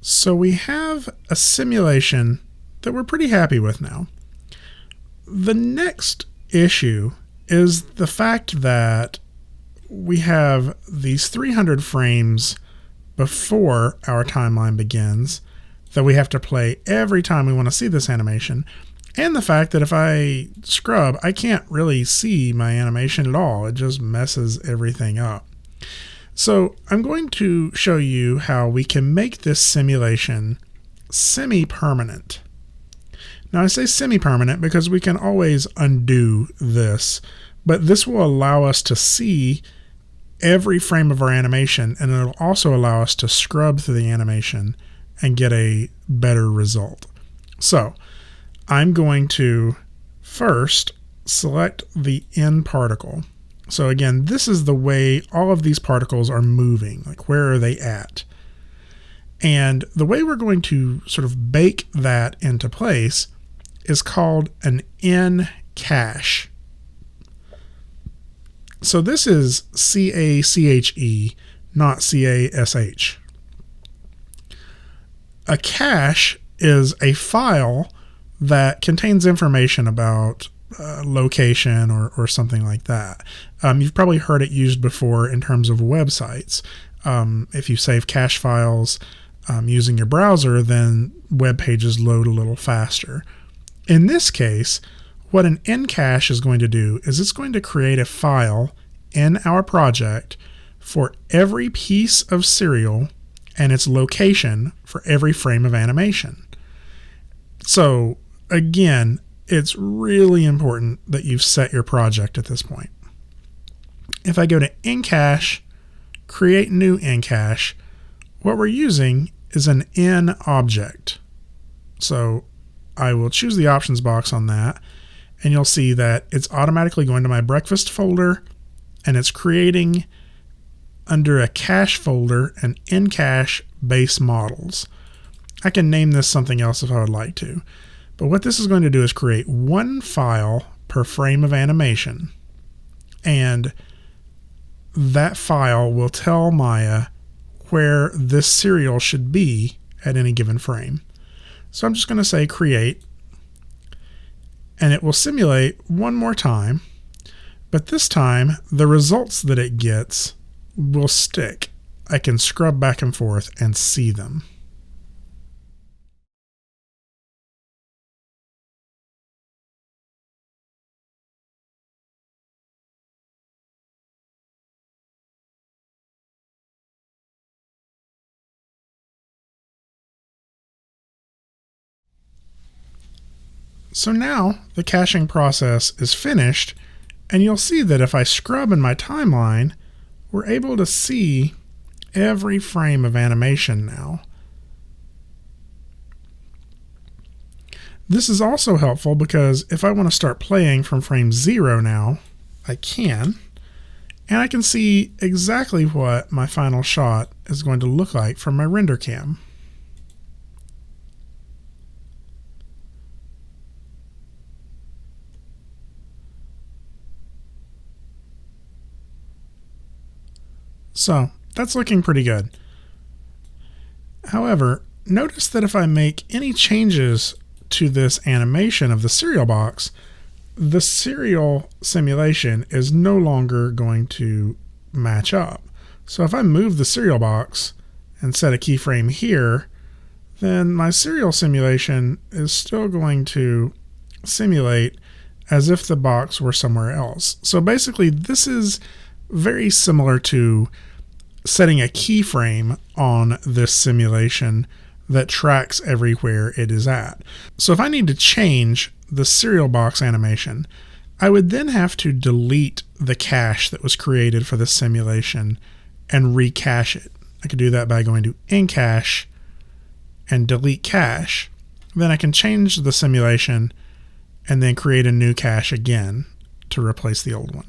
So we have a simulation that we're pretty happy with now. The next issue is the fact that we have these 300 frames before our timeline begins that we have to play every time we want to see this animation, and the fact that if I scrub, I can't really see my animation at all. It just messes everything up. So I'm going to show you how we can make this simulation semi-permanent. Now I say semi-permanent because we can always undo this, but this will allow us to see every frame of our animation, and it'll also allow us to scrub through the animation and get a better result. So I'm going to first select the N particle. So again, this is the way all of these particles are moving, like where are they at? And the way we're going to sort of bake that into place is called an N cache. So this is C-A-C-H-E, not C-A-S-H. A cache is a file that contains information about location or something like that. You've probably heard it used before in terms of websites. If you save cache files using your browser, then web pages load a little faster. In this case, what an N cache is going to do is it's going to create a file in our project for every piece of serial and its location for every frame of animation. So again, it's really important that you've set your project at this point. If I go to Ncache, create new Ncache, what we're using is an N object. So I will choose the options box on that, and you'll see that it's automatically going to my breakfast folder, and it's creating under a cache folder an Ncache base models. I can name this something else if I would like to. But what this is going to do is create one file per frame of animation, and that file will tell Maya where this serial should be at any given frame. So I'm just going to say create, and it will simulate one more time, but this time the results that it gets will stick. I can scrub back and forth and see them. So now the caching process is finished, and you'll see that if I scrub in my timeline, we're able to see every frame of animation now. This is also helpful because if I want to start playing from frame 0 now, I can, and I can see exactly what my final shot is going to look like from my render cam. So that's looking pretty good. However, notice that if I make any changes to this animation of the serial box, the serial simulation is no longer going to match up. So if I move the serial box and set a keyframe here, then my serial simulation is still going to simulate as if the box were somewhere else. So basically, this is very similar to setting a keyframe on this simulation that tracks everywhere it is at. So if I need to change the serial box animation, I would then have to delete the cache that was created for the simulation and recache it. I could do that by going to Ncache and delete cache. Then I can change the simulation and then create a new cache again to replace the old one.